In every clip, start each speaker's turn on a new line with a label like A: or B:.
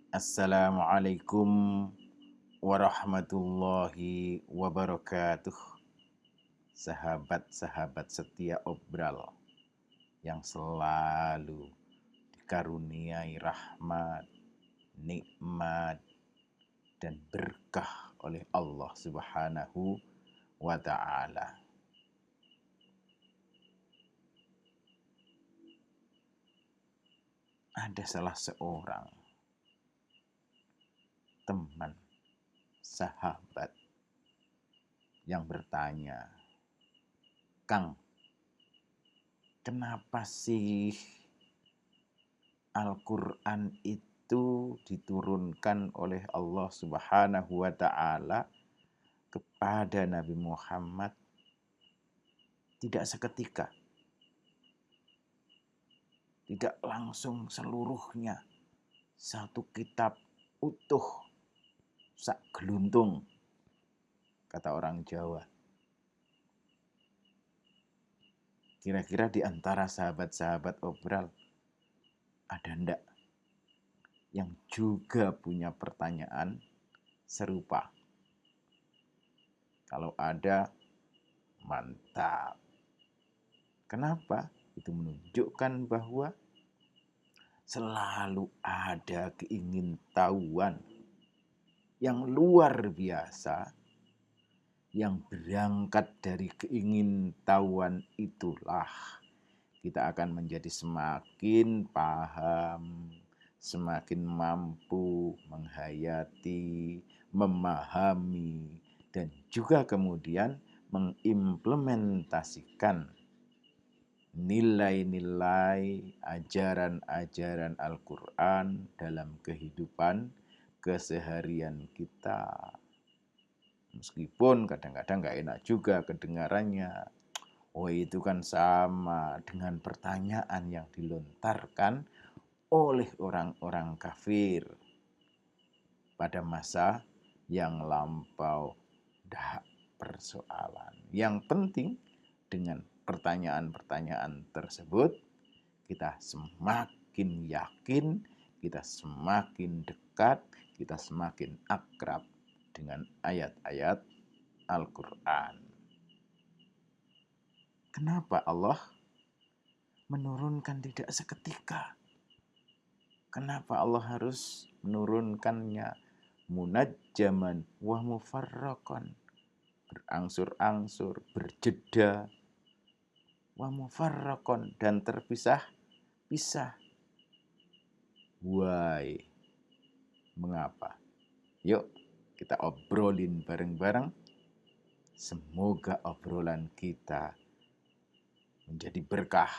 A: Assalamualaikum warahmatullahi wabarakatuh. Sahabat-sahabat setia obral yang selalu dikaruniai rahmat, nikmat, dan berkah oleh Allah Subhanahu wa Ta'ala. Ada salah seorang teman, sahabat yang bertanya, "Kang, kenapa sih Al-Quran itu diturunkan oleh Allah Subhanahu wa Ta'ala kepada Nabi Muhammad tidak seketika, tidak langsung seluruhnya, satu kitab utuh, sak geluntung," kata orang Jawa. Kira-kira di antara sahabat-sahabat obral ada ndak yang juga punya pertanyaan serupa? Kalau ada, mantap. Kenapa? Itu menunjukkan bahwa selalu ada keingintahuan yang luar biasa yang berangkat dari keingintahuan itulah kita akan menjadi semakin paham, semakin mampu menghayati, memahami, dan juga kemudian mengimplementasikan nilai-nilai ajaran-ajaran Al-Quran dalam kehidupan keseharian kita. Meskipun kadang-kadang gak enak juga kedengarannya. Oh, itu kan sama dengan pertanyaan yang dilontarkan oleh orang-orang kafir pada masa yang lampau. Dah persoalan. Yang penting dengan pertanyaan-pertanyaan tersebut kita semakin yakin, kita semakin dekat, kita semakin akrab dengan ayat-ayat Al-Quran. Kenapa Allah menurunkan tidak seketika? Kenapa Allah harus menurunkannya munajjaman wa mufarraqan, berangsur-angsur, berjeda, wa mufarraqan, dan terpisah-pisah? Why? Mengapa? Yuk kita obrolin bareng-bareng. Semoga obrolan kita menjadi berkah,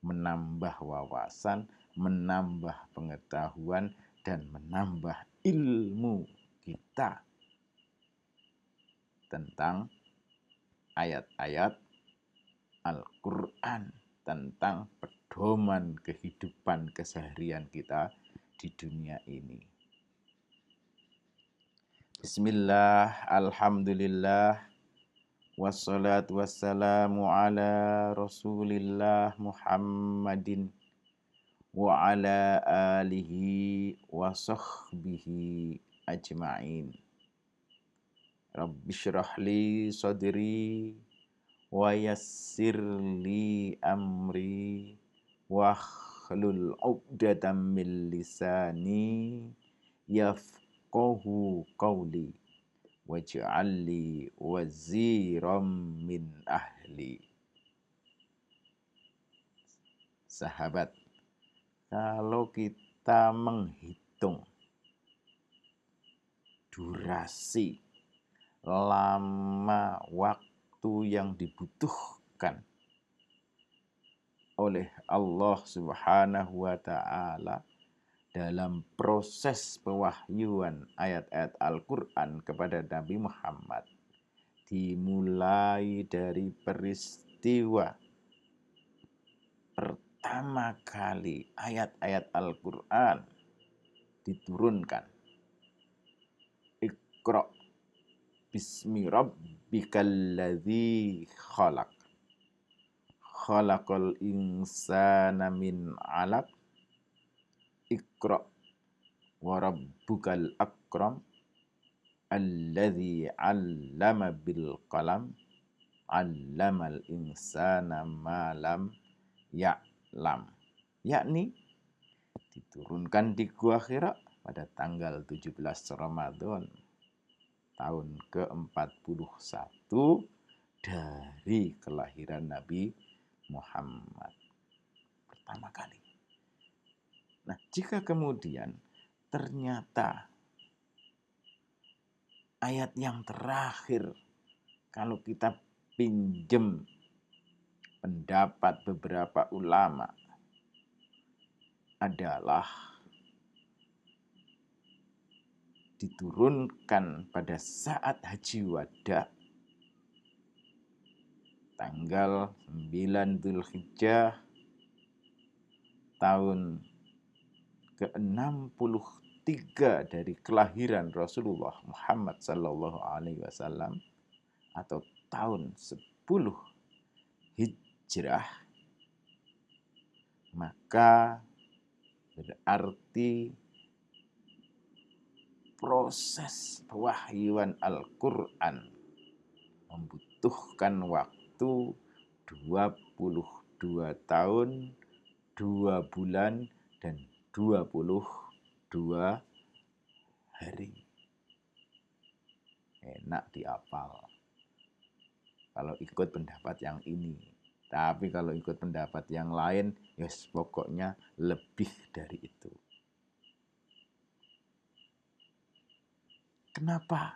A: menambah wawasan, menambah pengetahuan, dan menambah ilmu kita tentang ayat-ayat Al-Quran, tentang pedoman kehidupan keseharian kita di dunia ini. Bismillah, alhamdulillah, wassalatu wassalamu ala rasulillah Muhammadin wa ala alihi wa sahbihi ajma'in. Rabbi syrah li sadri wa yassir li amri wa hlul 'uqdatam min lisani yafqahu qawli waj'al li waziram min ahli. Sahabat, kalau kita menghitung durasi lama waktu yang dibutuhkan oleh Allah Subhanahu wa Ta'ala dalam proses pewahyuan ayat-ayat Al-Quran kepada Nabi Muhammad, dimulai dari peristiwa pertama kali ayat-ayat Al-Quran diturunkan. Iqra bismi rabbikal ladzi khalaq, khalaqal insana min 'alaq, Iqra wa rabbukal akram alladzi 'allama bil qalam 'allamal insana ma lam ya'lam. Yakni diturunkan di Gua Hira pada tanggal 17 Ramadan tahun ke-41 dari kelahiran Nabi Muhammad pertama kali. Nah, jika kemudian ternyata ayat yang terakhir, kalau kita pinjem pendapat beberapa ulama, adalah diturunkan pada saat Haji Wada tanggal 9 Dzulhijjah tahun ke-63 dari kelahiran Rasulullah Muhammad sallallahu alaihi wasallam atau tahun 10 Hijrah, maka berarti proses pewahyuan Al-Quran membutuhkan waktu 22 tahun, 2 bulan, dan 22 hari. Enak diapal kalau ikut pendapat yang ini. Tapi kalau ikut pendapat yang lain, yes, pokoknya lebih dari itu. Kenapa?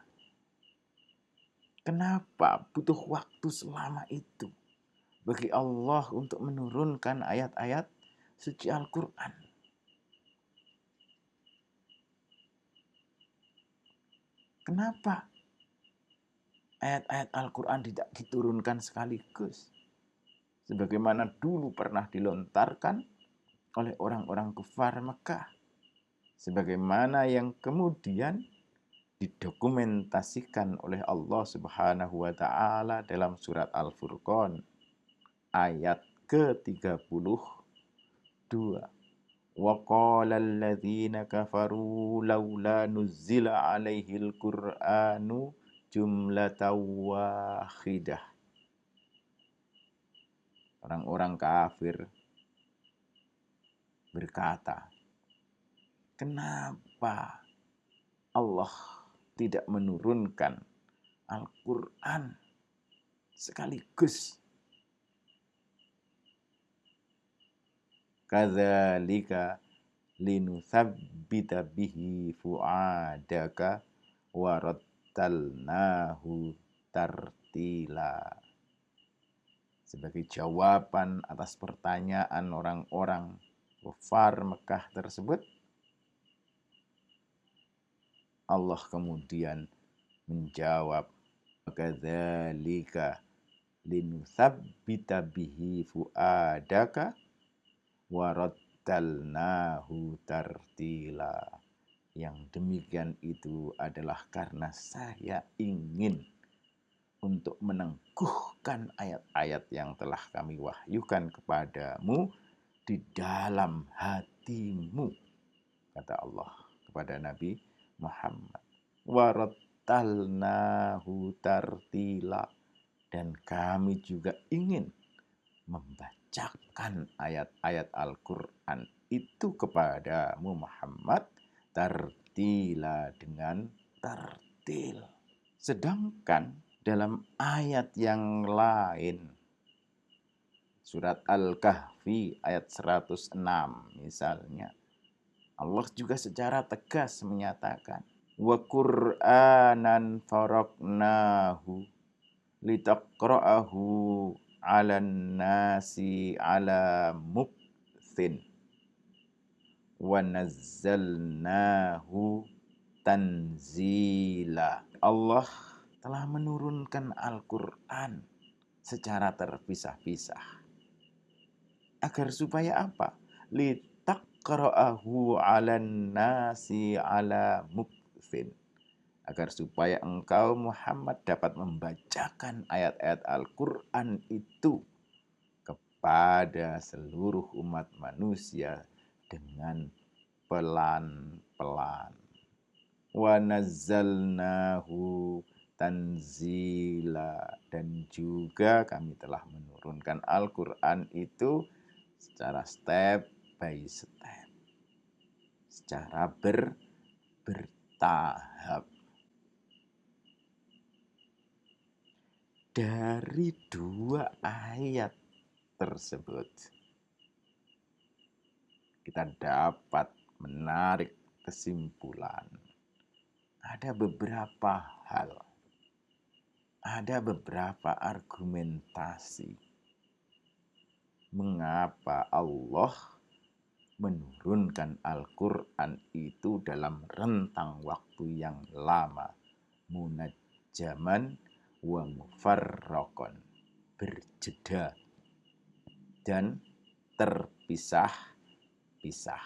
A: Kenapa butuh waktu selama itu bagi Allah untuk menurunkan ayat-ayat suci Al-Quran? Kenapa ayat-ayat Al-Quran tidak diturunkan sekaligus? Sebagaimana dulu pernah dilontarkan oleh orang-orang kufar Mekah. Sebagaimana yang kemudian didokumentasikan oleh Allah Subhanahu wa taala dalam surat Al-Furqan ayat ke-32. Wa qala alladzina kafaru laula nuzzila alaihil qur'anu jumlatan wahidah. Orang-orang kafir berkata, kenapa Allah tidak menurunkan Al-Quran sekaligus? Kadzalika linutsabbita bihi fuadaka wa rattalnahu tartila. Sebagai jawaban atas pertanyaan orang-orang kufar Mekah tersebut, Allah kemudian menjawab, kadzalika linutsabbita bihi fuadaka wa rattalnahu tartila. Yang demikian itu adalah karena saya ingin untuk menengguhkan ayat-ayat yang telah kami wahyukan kepadamu di dalam hatimu, kata Allah kepada Nabi Muhammad. Wa rattalnahu tartila, dan kami juga ingin membacakan ayat-ayat Al-Quran itu kepadamu Muhammad tartila, dengan tartil. Sedangkan dalam ayat yang lain, surat Al-Kahfi ayat 106 misalnya, Allah juga secara tegas menyatakan, wa Qur'anan faraqnahu litaqra'ahu 'alan nasi 'ala mukthin wa nazzalnahu tanzila. Allah telah menurunkan Al-Quran secara terpisah-pisah. Agar supaya apa? Litaqra'ahu 'alan nasi 'ala mukthin. Agar supaya engkau Muhammad dapat membacakan ayat-ayat Al-Quran itu kepada seluruh umat manusia dengan pelan-pelan. Wa nazzalnahu tanzila, dan juga kami telah menurunkan Al-Quran itu secara step by step, secara bertahap. Dari 2 ayat tersebut kita dapat menarik kesimpulan. Ada beberapa hal, ada beberapa argumentasi mengapa Allah menurunkan Al-Quran itu dalam rentang waktu yang lama, munajjaman wa mufarraqan, berjeda dan terpisah-pisah.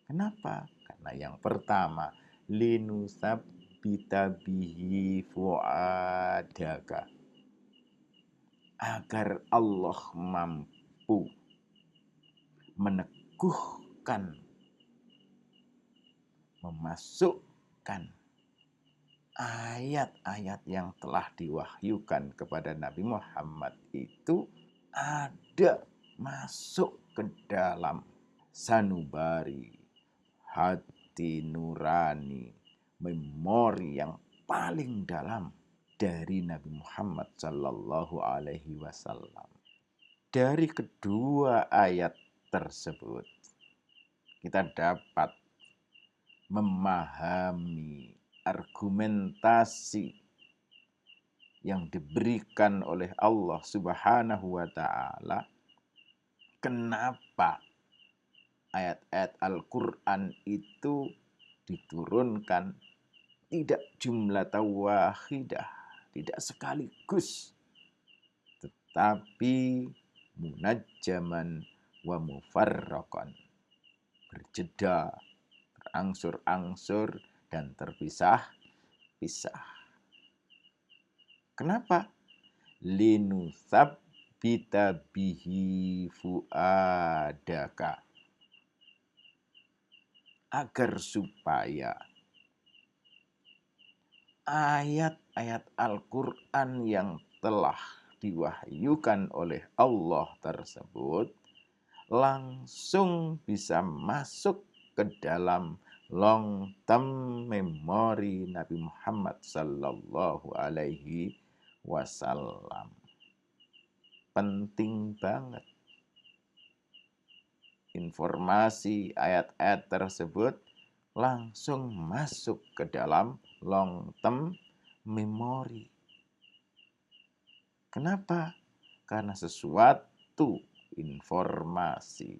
A: Kenapa? Karena yang pertama, linusabbita bihi fuadaka, agar Allah mampu meneguhkan, memasukkan ayat-ayat yang telah diwahyukan kepada Nabi Muhammad itu ada masuk ke dalam sanubari, hati nurani, memori yang paling dalam dari Nabi Muhammad Sallallahu Alaihi Wasallam. Dari kedua ayat tersebut kita dapat memahami argumentasi yang diberikan oleh Allah Subhanahu wa Ta'ala, kenapa ayat-ayat Al-Quran itu diturunkan tidak jumlatan wahidah, tidak sekaligus, tetapi munajjaman wa mufarraqan, berjeda, berangsur-angsur dan terpisah-pisah. Kenapa? Linusabbita bihi fuadaka, agar supaya ayat-ayat Al-Quran yang telah diwahyukan oleh Allah tersebut langsung bisa masuk ke dalam long term memory Nabi Muhammad Sallallahu Alaihi Wasallam. Penting banget informasi ayat-ayat tersebut langsung masuk ke dalam long term memory. Kenapa? Karena sesuatu informasi,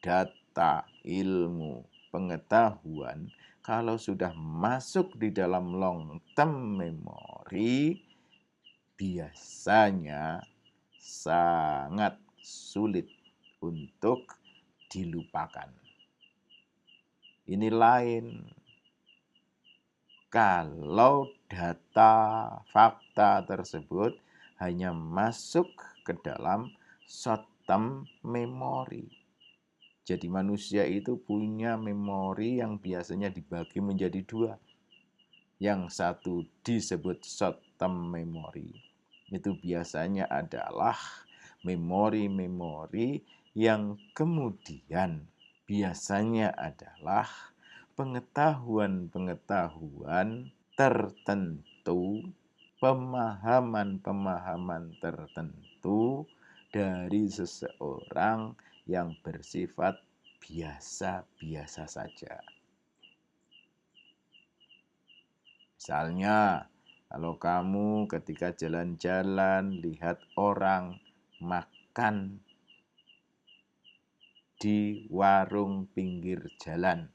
A: data, ilmu, pengetahuan, kalau sudah masuk di dalam long term memory, biasanya sangat sulit untuk dilupakan. Ini lain kalau data, fakta tersebut hanya masuk ke dalam short term memory. Jadi manusia itu punya memori yang biasanya dibagi menjadi 2. Yang satu disebut short term memory. Itu biasanya adalah memori-memori yang kemudian biasanya adalah pengetahuan-pengetahuan tertentu, pemahaman-pemahaman tertentu dari seseorang yang bersifat biasa-biasa saja. Misalnya, kalau kamu ketika jalan-jalan lihat orang makan di warung pinggir jalan,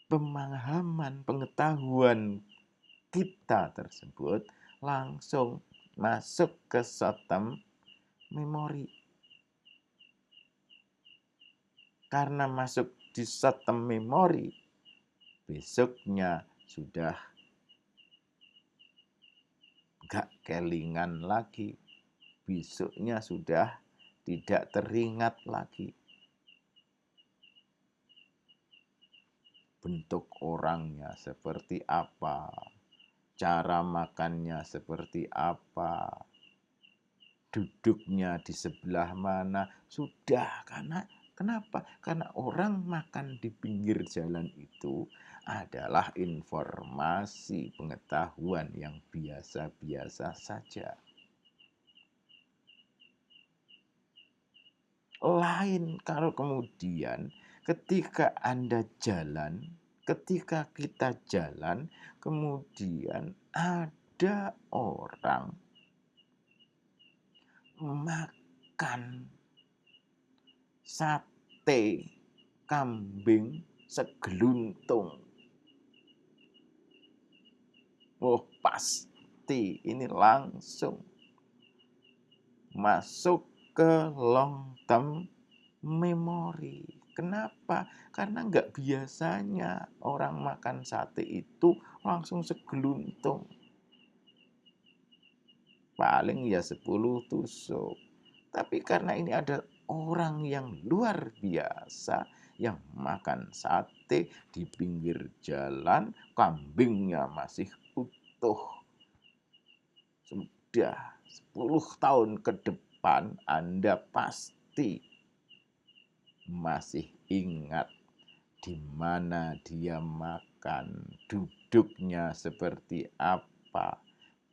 A: pemahaman, pengetahuan kita tersebut langsung masuk ke short term memory. Karena masuk di short term memory, besoknya sudah gak kelingan lagi, besoknya sudah tidak teringat lagi. bentuk orangnya seperti apa, cara makannya seperti apa, duduknya di sebelah mana, sudah. Karena kenapa? Karena orang makan di pinggir jalan itu adalah informasi pengetahuan yang biasa-biasa saja. Lain kalau kemudian ketika ketika kita jalan, kemudian ada orang makan sate kambing segeluntung. Oh, pasti ini langsung masuk ke long term memory. Kenapa? Karena nggak biasanya orang makan sate itu langsung segeluntung. Paling ya 10 tusuk. Tapi karena ini ada orang yang luar biasa yang makan sate di pinggir jalan, kambingnya masih utuh. Sudah 10 tahun ke depan Anda pasti masih ingat di mana dia makan, duduknya seperti apa,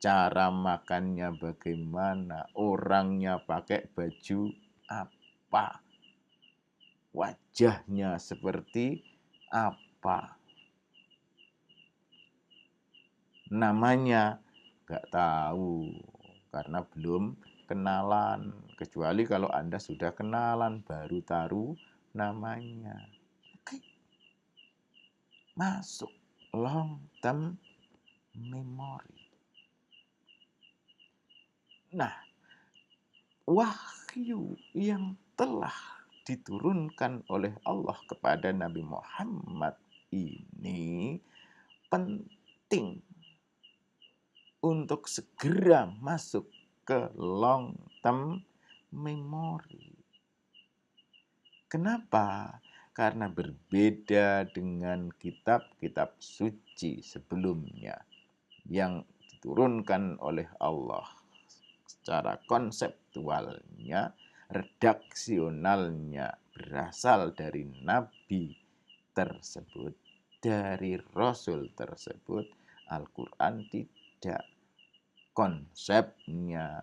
A: cara makannya bagaimana, orangnya pakai baju apa, wajahnya seperti apa, namanya nggak tahu karena belum kenalan. Kecuali kalau Anda sudah kenalan, baru taruh namanya. Oke. Masuk long term memory. Nah, wahyu yang telah diturunkan oleh Allah kepada Nabi Muhammad ini penting untuk segera masuk ke long term memory. Kenapa? Karena berbeda dengan kitab-kitab suci sebelumnya yang diturunkan oleh Allah secara konseptualnya, redaksionalnya berasal dari nabi tersebut, dari rasul tersebut. Al-Quran tidak, konsepnya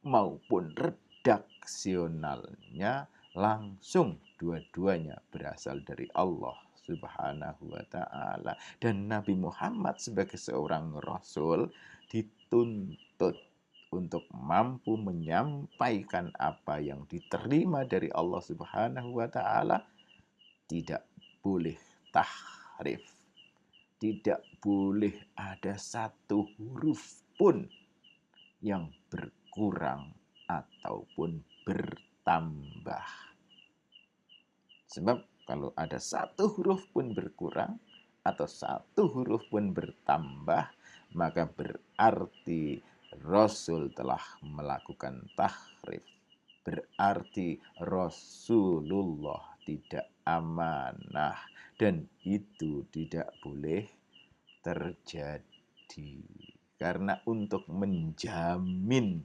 A: maupun redaksionalnya langsung dua-duanya berasal dari Allah Subhanahu wa ta'ala. Dan Nabi Muhammad sebagai seorang rasul dituntut untuk mampu menyampaikan apa yang diterima dari Allah Subhanahu wa ta'ala. Tidak boleh tahrif, tidak boleh ada satu huruf pun yang berkurang ataupun bertambah. Sebab kalau ada satu huruf pun berkurang atau satu huruf pun bertambah, maka berarti Rasul telah melakukan tahrif. Berarti Rasulullah tidak amanah, dan itu tidak boleh terjadi. Karena untuk menjamin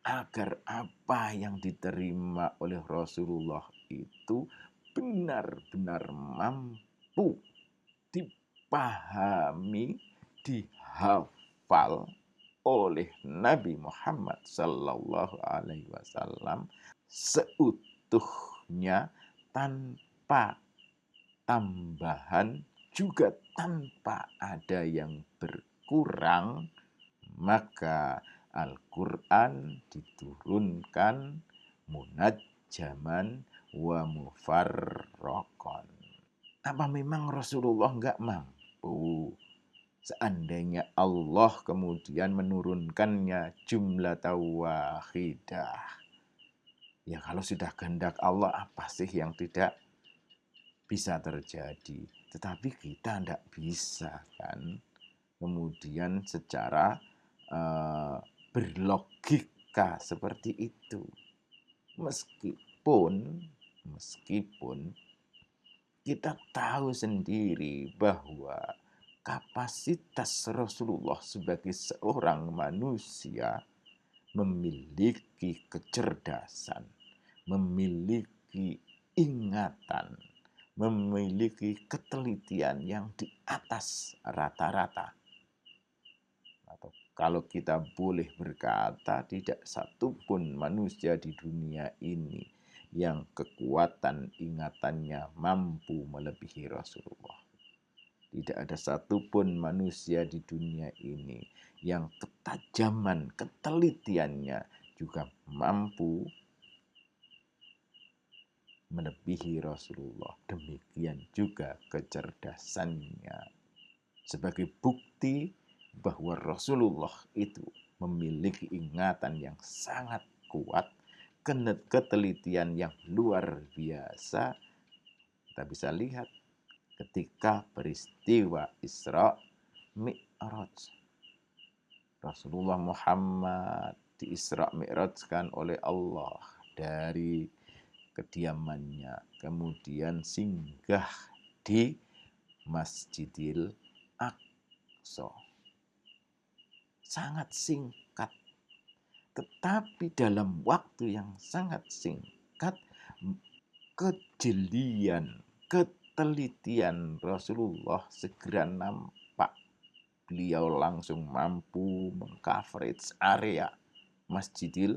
A: agar apa yang diterima oleh Rasulullah itu benar-benar mampu dipahami, dihafal oleh Nabi Muhammad Sallallahu Alaihi Wasallam seutuhnya, tanpa tambahan juga tanpa ada yang berkurang, maka Al-Quran diturunkan munajjaman wa mufarraqan. Apa memang Rasulullah nggak mampu? Seandainya Allah kemudian menurunkannya jumlah wahidah, ya kalau sudah kehendak Allah, apa sih yang tidak bisa terjadi? Tetapi kita tidak bisa kan kemudian secara berlogika seperti itu. Meskipun Meskipun kita tahu sendiri bahwa kapasitas Rasulullah sebagai seorang manusia memiliki kecerdasan, memiliki ingatan, memiliki ketelitian yang di atas rata-rata. Atau kalau kita boleh berkata, tidak satupun manusia di dunia ini yang kekuatan ingatannya mampu melebihi Rasulullah. Tidak ada satupun manusia di dunia ini yang ketajaman, ketelitiannya juga mampu melebihi Rasulullah. Demikian juga kecerdasannya. Sebagai bukti bahwa Rasulullah itu memiliki ingatan yang sangat kuat, ketelitian yang luar biasa, kita bisa lihat ketika peristiwa Isra Mi'raj. Rasulullah Muhammad di-Isra Mi'rajkan oleh Allah dari kediamannya, kemudian singgah di Masjidil Aqsa. Sangat singkat, tetapi dalam waktu yang sangat singkat, kejelian, ketelitian Rasulullah segera nampak. Beliau langsung mampu mengcoverage area Masjidil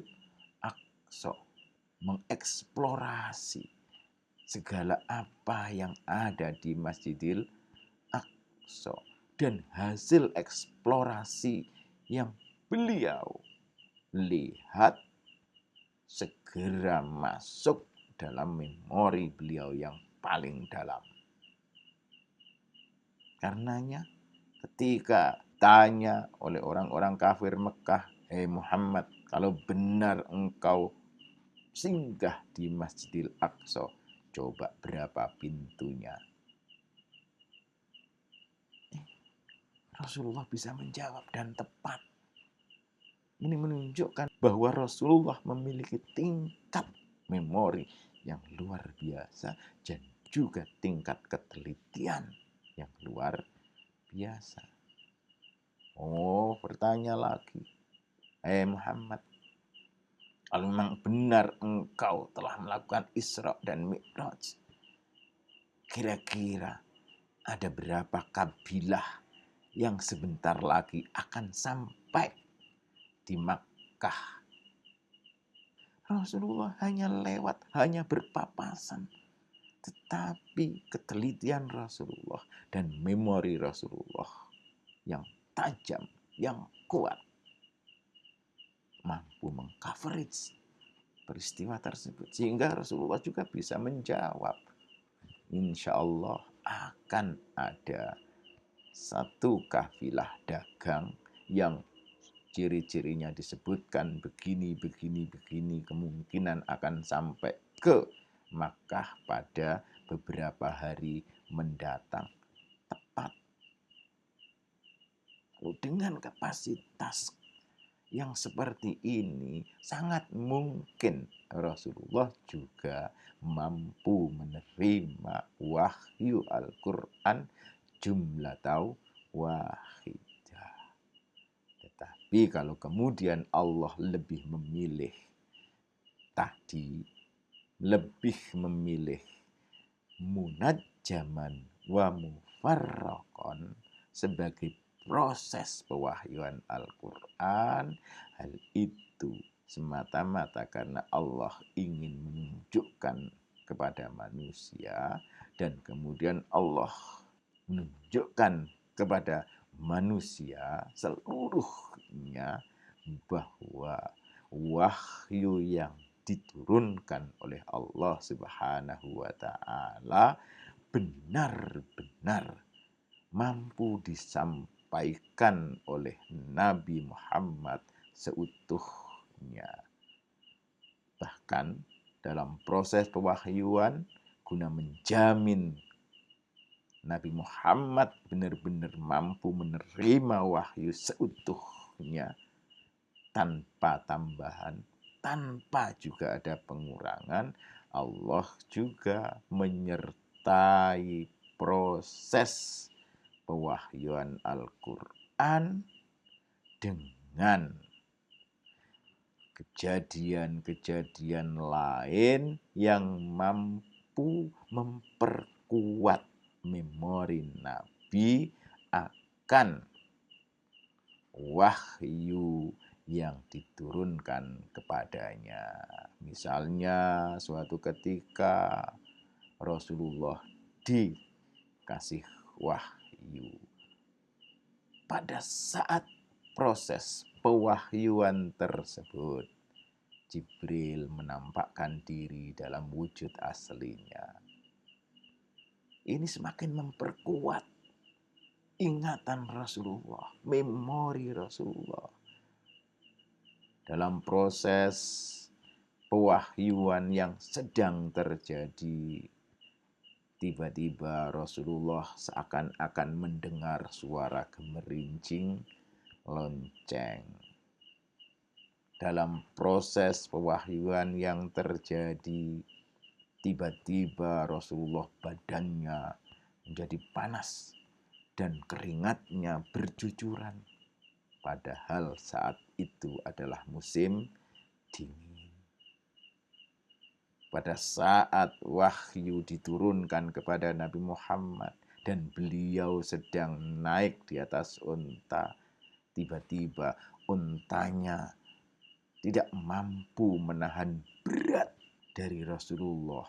A: Aqsa, mengeksplorasi segala apa yang ada di Masjidil Aqsa. Dan hasil eksplorasi yang beliau lihat segera masuk dalam memori beliau yang paling dalam. Karenanya ketika tanya oleh orang-orang kafir Mekah, "Hei Muhammad, kalau benar engkau singgah di Masjidil Aqsa, coba berapa pintunya?" Rasulullah bisa menjawab dan tepat. Ini menunjukkan bahwa Rasulullah memiliki tingkat memori yang luar biasa dan juga tingkat ketelitian yang luar biasa. Oh, bertanya lagi. "Hei Muhammad, kalau memang benar engkau telah melakukan Isra dan Mi'raj, kira-kira ada berapa kabilah yang sebentar lagi akan sampai di Makkah?" Rasulullah hanya lewat, hanya berpapasan. Tetapi ketelitian Rasulullah dan memori Rasulullah yang tajam, yang kuat, mampu mengcoverage peristiwa tersebut. Sehingga Rasulullah juga bisa menjawab, insya Allah akan ada satu kafilah dagang yang ciri-cirinya disebutkan begini, kemungkinan akan sampai ke Makkah pada beberapa hari mendatang. Tepat. Dengan kapasitas yang seperti ini, sangat mungkin Rasulullah juga mampu menerima wahyu Al-Quran jumlatau wahidah. Tetapi kalau kemudian Allah lebih memilih munajjaman wa mufarraqan sebagai proses pewahyuan Al-Quran, hal itu semata-mata karena Allah ingin menunjukkan kepada manusia, dan kemudian Allah menunjukkan kepada manusia seluruhnya bahwa wahyu yang diturunkan oleh Allah Subhanahu wa taala benar-benar mampu disampaikan oleh Nabi Muhammad seutuhnya. Bahkan dalam proses pewahyuan, guna menjamin Nabi Muhammad benar-benar mampu menerima wahyu seutuhnya tanpa tambahan, tanpa juga ada pengurangan, Allah juga menyertai proses pewahyuan Al-Quran dengan kejadian-kejadian lain yang mampu memperkuat memori Nabi akan wahyu yang diturunkan kepadanya. Misalnya suatu ketika Rasulullah dikasih wahyu. Pada saat proses pewahyuan tersebut, Jibril menampakkan diri dalam wujud aslinya. Ini semakin memperkuat ingatan Rasulullah, memori Rasulullah. Dalam proses pewahyuan yang sedang terjadi, tiba-tiba Rasulullah seakan-akan mendengar suara gemerincing lonceng. Dalam proses pewahyuan yang terjadi, tiba-tiba Rasulullah badannya menjadi panas dan keringatnya bercucuran. Padahal saat itu adalah musim dingin. Pada saat wahyu diturunkan kepada Nabi Muhammad dan beliau sedang naik di atas unta, tiba-tiba untanya tidak mampu menahan berat dari Rasulullah,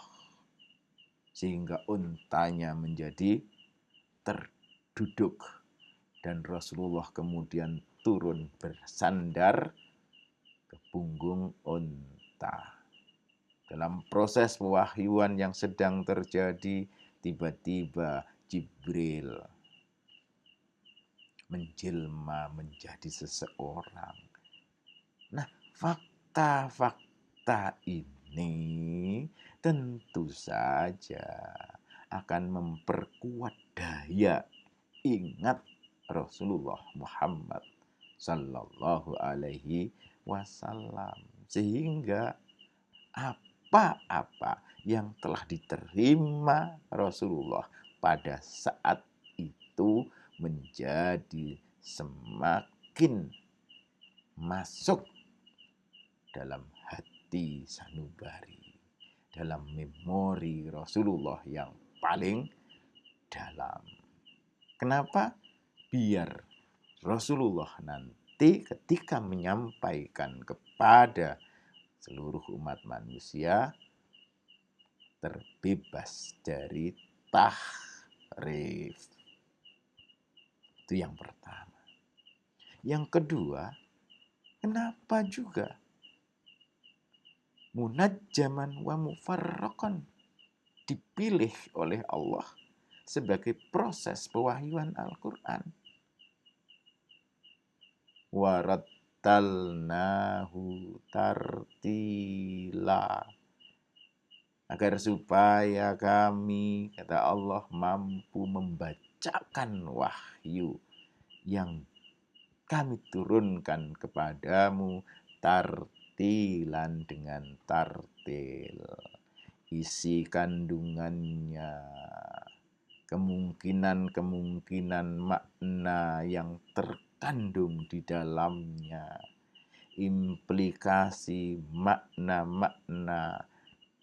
A: sehingga untanya menjadi terduduk dan Rasulullah kemudian turun bersandar ke punggung unta. Dalam proses pewahyuan yang sedang terjadi, tiba-tiba Jibril menjelma menjadi seseorang. Nah, fakta-fakta ini tentu saja akan memperkuat daya ingat Rasulullah Muhammad Sallallahu Alaihi Wasallam, sehingga apa-apa yang telah diterima Rasulullah pada saat itu menjadi semakin masuk dalam hati sanubari, dalam memori Rasulullah yang paling dalam. Kenapa? Biar Rasulullah nanti ketika menyampaikan kepada seluruh umat manusia terbebas dari tahrif. Itu yang pertama. Yang kedua, kenapa juga munajjaman wa mufarraqan dipilih oleh Allah sebagai proses pewahyuan Al-Quran? Warattalnahu tartila, agar supaya kami, kata Allah, mampu membacakan wahyu yang kami turunkan kepadamu tartilan, dengan tartil. Isi kandungannya, kemungkinan-kemungkinan makna yang terkandung di dalamnya, implikasi makna-makna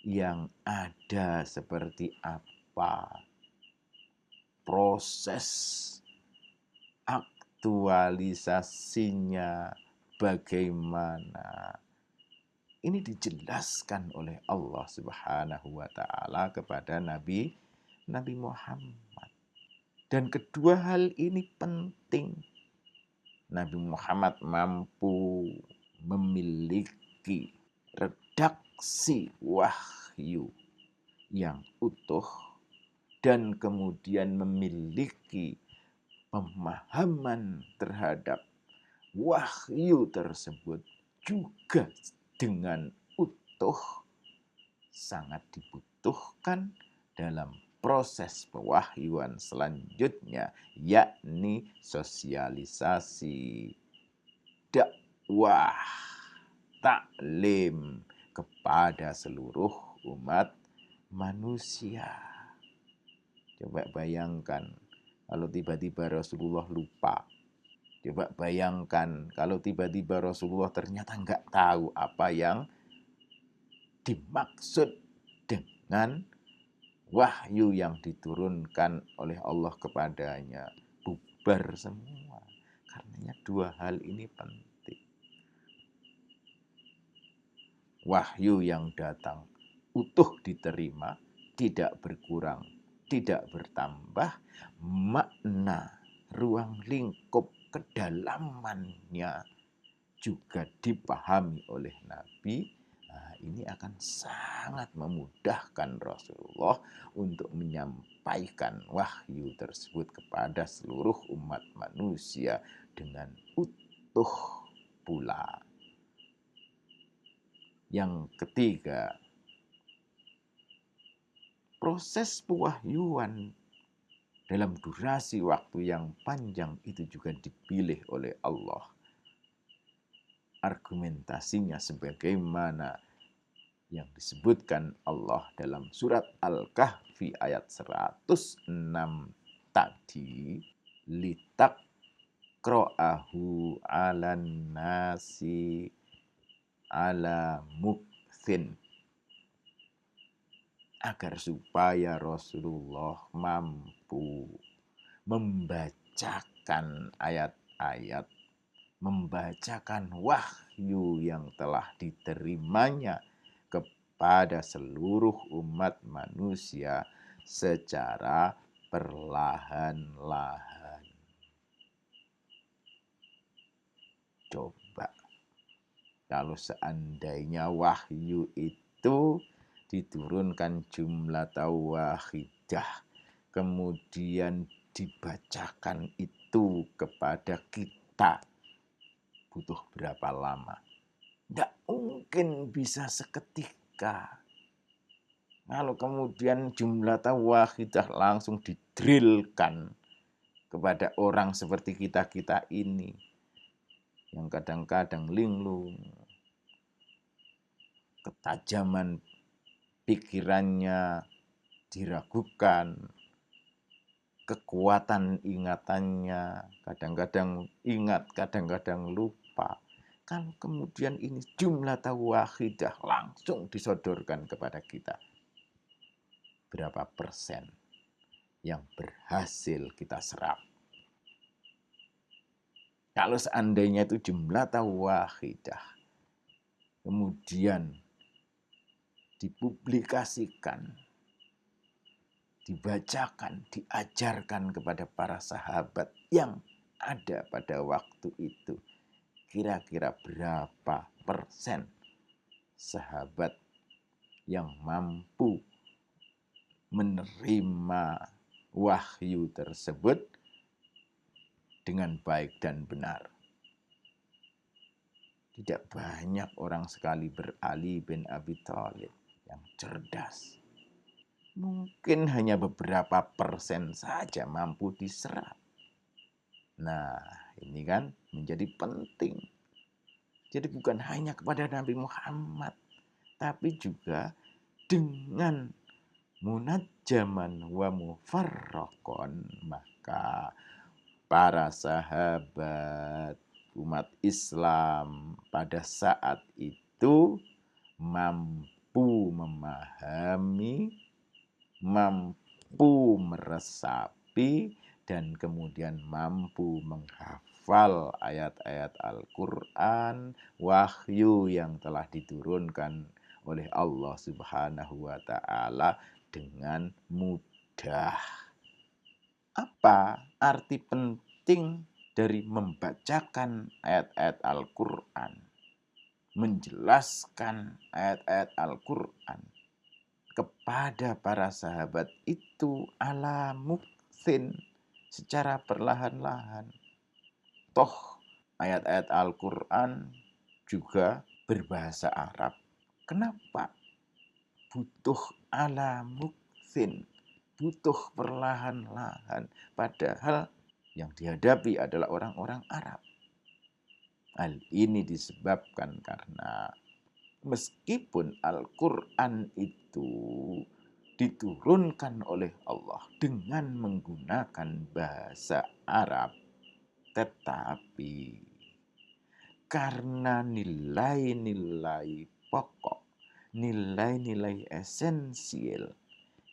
A: yang ada seperti apa, proses aktualisasinya bagaimana. Ini dijelaskan oleh Allah Subhanahu wa Ta'ala kepada Nabi Muhammad. Dan kedua hal ini penting. Nabi Muhammad mampu memiliki redaksi wahyu yang utuh dan kemudian memiliki pemahaman terhadap wahyu tersebut juga dengan utuh, sangat dibutuhkan dalam proses pewahyuan selanjutnya, yakni sosialisasi, dakwah, taklim kepada seluruh umat manusia. Coba bayangkan kalau tiba-tiba Rasulullah lupa. Coba bayangkan kalau tiba-tiba Rasulullah ternyata nggak tahu apa yang dimaksud dengan wahyu yang diturunkan oleh Allah kepadanya. Bubar semua. Karenanya dua hal ini penting. Wahyu yang datang utuh diterima, tidak berkurang, tidak bertambah, makna ruang lingkup kedalamannya juga dipahami oleh Nabi. Nah, ini akan sangat memudahkan Rasulullah untuk menyampaikan wahyu tersebut kepada seluruh umat manusia dengan utuh pula. Yang ketiga, proses pewahyuan dalam durasi waktu yang panjang itu juga dipilih oleh Allah. Argumentasinya sebagaimana yang disebutkan Allah dalam surat Al-Kahfi ayat 106 tadi, litak kro'ahu alan nasi ala mukthin, agar supaya Rasulullah mampu membacakan ayat-ayat, membacakan wahyu yang telah diterimanya kepada seluruh umat manusia secara perlahan-lahan. Coba kalau seandainya wahyu itu diturunkan jumlatan wahidah, kemudian dibacakan itu kepada kita, butuh berapa lama? Tidak mungkin bisa seketika. Kalau kemudian jumlatan wahidah langsung didrilkan kepada orang seperti kita-kita ini, yang kadang-kadang linglung, ketajaman pikirannya diragukan, kekuatan ingatannya kadang-kadang ingat, kadang-kadang lupa. Kalau kemudian ini jumlatan wahidah langsung disodorkan kepada kita, berapa persen yang berhasil kita serap? Kalau seandainya itu jumlatan wahidah, kemudian dipublikasikan, dibacakan, diajarkan kepada para sahabat yang ada pada waktu itu, kira-kira berapa persen sahabat yang mampu menerima wahyu tersebut dengan baik dan benar? Tidak banyak orang sekali Ali bin Abi Thalib yang cerdas. Mungkin hanya beberapa persen saja mampu diserap. Nah, ini kan menjadi penting. Jadi bukan hanya kepada Nabi Muhammad, tapi juga dengan munajjaman wa mufarraqon, maka para sahabat umat Islam pada saat itu mampu memahami, mampu meresapi, dan kemudian mampu menghafal ayat-ayat Al-Quran, wahyu yang telah diturunkan oleh Allah Subhanahu wa Ta'ala dengan mudah. Apa arti penting dari membacakan ayat-ayat Al-Quran, menjelaskan ayat-ayat Al-Quran kepada para sahabat itu ala mukthin, secara perlahan-lahan? Toh ayat-ayat Al-Quran juga berbahasa Arab. Kenapa butuh ala mukthin, butuh perlahan-lahan, padahal yang dihadapi adalah orang-orang Arab? Hal ini disebabkan karena Meskipun Al-Quran itu diturunkan oleh Allah dengan menggunakan bahasa Arab, tetapi karena nilai-nilai pokok, nilai-nilai esensial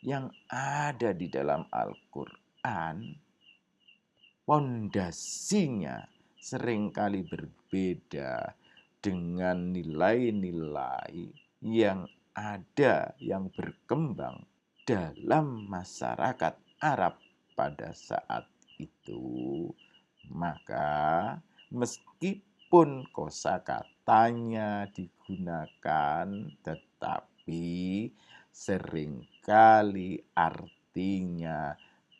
A: yang ada di dalam Al-Quran, pondasinya seringkali berbeda dengan nilai-nilai yang ada, yang berkembang dalam masyarakat Arab pada saat itu. Maka meskipun kosakatanya digunakan, tetapi seringkali artinya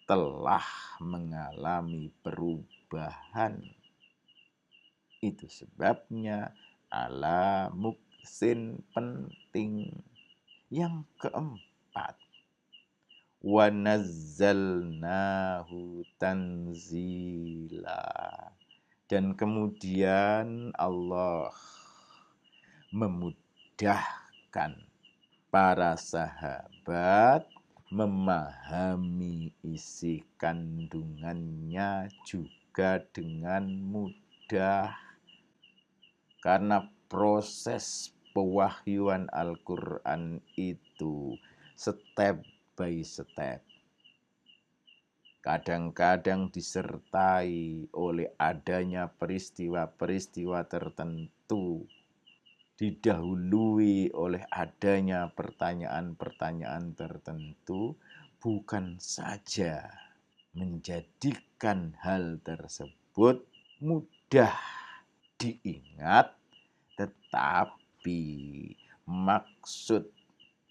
A: telah mengalami perubahan. Itu sebabnya ala muksin penting. Yang keempat, wa nazzalnahu tanzila. Dan kemudian Allah memudahkan para sahabat memahami isi kandungannya juga dengan mudah. Karena proses pewahyuan Al-Quran itu step by step. Kadang-kadang disertai oleh adanya peristiwa-peristiwa tertentu, didahului oleh adanya pertanyaan-pertanyaan tertentu, bukan saja menjadikan hal tersebut mudah diingat, tetapi maksud,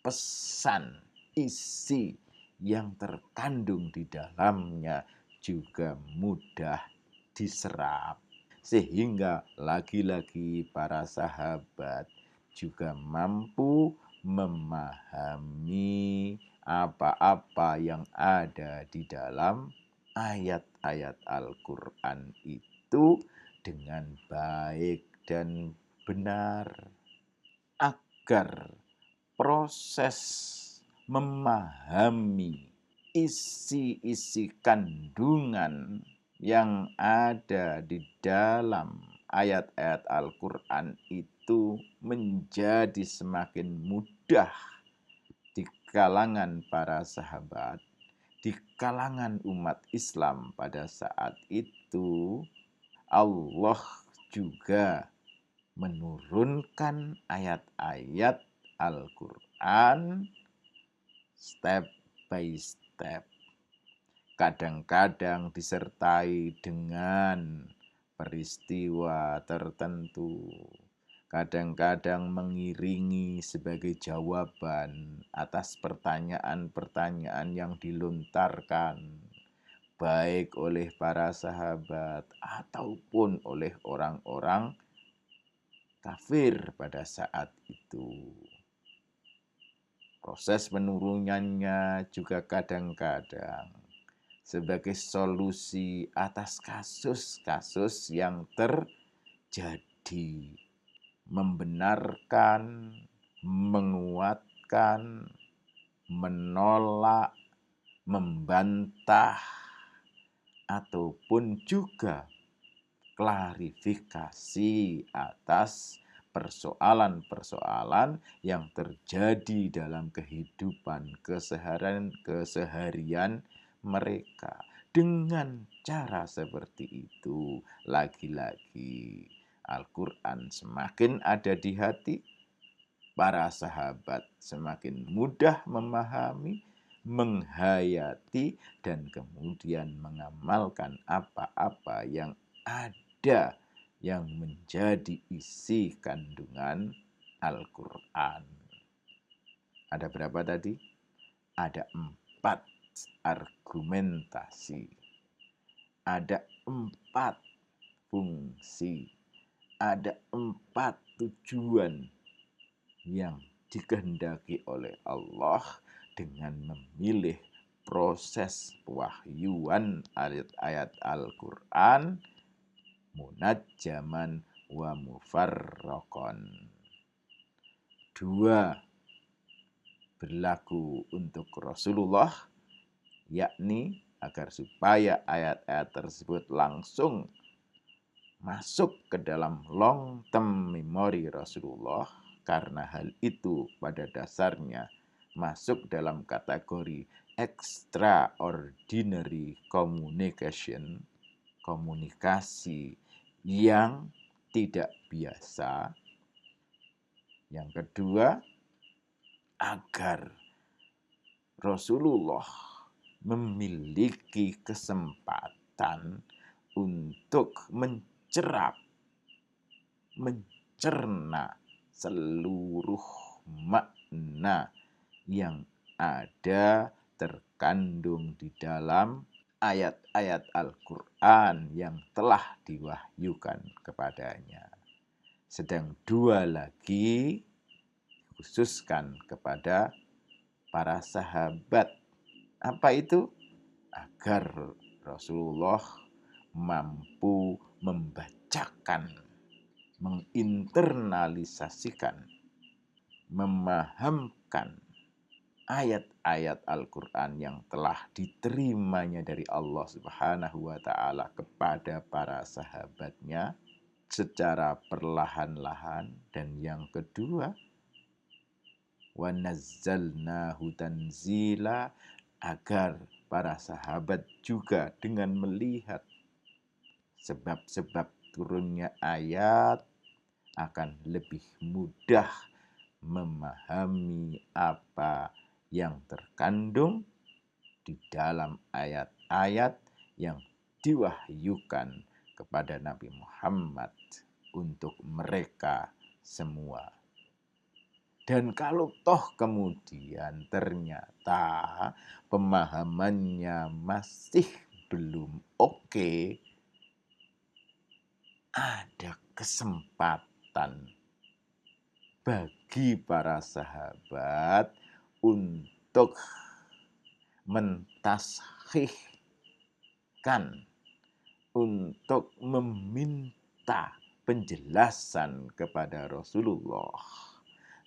A: pesan, isi yang terkandung di dalamnya juga mudah diserap. Sehingga lagi-lagi para sahabat juga mampu memahami apa-apa yang ada di dalam ayat-ayat Al-Quran itu dengan baik dan benar, agar proses memahami isi-isi kandungan yang ada di dalam ayat-ayat Al-Quran itu menjadi semakin mudah di kalangan para sahabat, di kalangan umat Islam pada saat itu. Allah juga menurunkan ayat-ayat Al-Quran step by step. Kadang-kadang disertai dengan peristiwa tertentu. Kadang-kadang mengiringi sebagai jawaban atas pertanyaan-pertanyaan yang dilontarkan, baik oleh para sahabat ataupun oleh orang-orang kafir pada saat itu. Proses penurunannya juga kadang-kadang sebagai solusi atas kasus-kasus yang terjadi, membenarkan, menguatkan, menolak, membantah, ataupun juga klarifikasi atas persoalan-persoalan yang terjadi dalam kehidupan keseharian mereka. Dengan cara seperti itu, lagi-lagi Al-Quran semakin ada di hati, para sahabat semakin mudah memahami, menghayati, dan kemudian mengamalkan apa-apa yang ada yang menjadi isi kandungan Al-Quran. Ada berapa tadi? Ada 4 argumentasi. Ada 4 fungsi. Ada 4 tujuan yang dikehendaki oleh Allah dengan memilih proses pewahyuan ayat-ayat Al-Quran munajjaman wa mufarraqan. dua berlaku untuk Rasulullah, yakni agar supaya ayat-ayat tersebut langsung masuk ke dalam long term memory Rasulullah, karena hal itu pada dasarnya masuk dalam kategori extraordinary communication, komunikasi yang tidak biasa. Yang kedua, agar Rasulullah memiliki kesempatan untuk mencerna seluruh makna yang ada terkandung di dalam ayat-ayat Al-Quran yang telah diwahyukan kepadanya. Sedang dua lagi khususkan kepada para sahabat. Apa itu? Agar Rasulullah mampu membacakan, menginternalisasikan, memahamkan ayat-ayat Al-Quran yang telah diterimanya dari Allah Subhanahu wa Ta'ala kepada para sahabatnya secara perlahan-lahan. Dan yang kedua, wa nazzalnahu tanzila, agar para sahabat juga dengan melihat sebab-sebab turunnya ayat akan lebih mudah memahami apa yang terkandung di dalam ayat-ayat yang diwahyukan kepada Nabi Muhammad untuk mereka semua. Dan kalau toh kemudian ternyata pemahamannya masih belum oke, ada kesempatan bagi para sahabat untuk mentashihkan, untuk meminta penjelasan kepada Rasulullah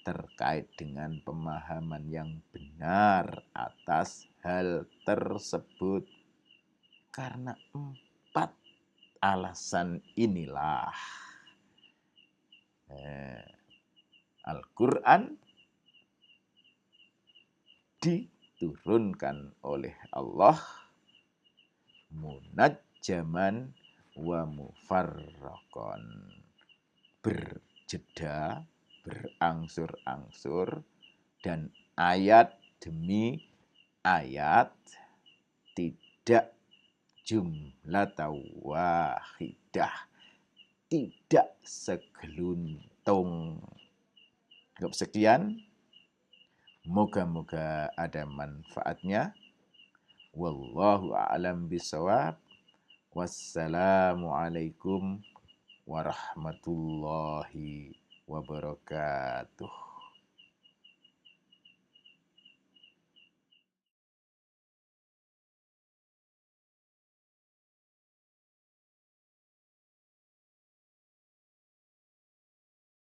A: terkait dengan pemahaman yang benar atas hal tersebut. Karena 4 alasan inilah Al-Quran diturunkan oleh Allah munajjaman wa mufarraqan, berjeda, berangsur-angsur, dan ayat demi ayat, tidak jumlatan wahidah, tidak segeluntung. Sekian, moga-moga ada manfaatnya. Wallahu a'lam bishawab. Wassalamualaikum warahmatullahi wabarakatuh.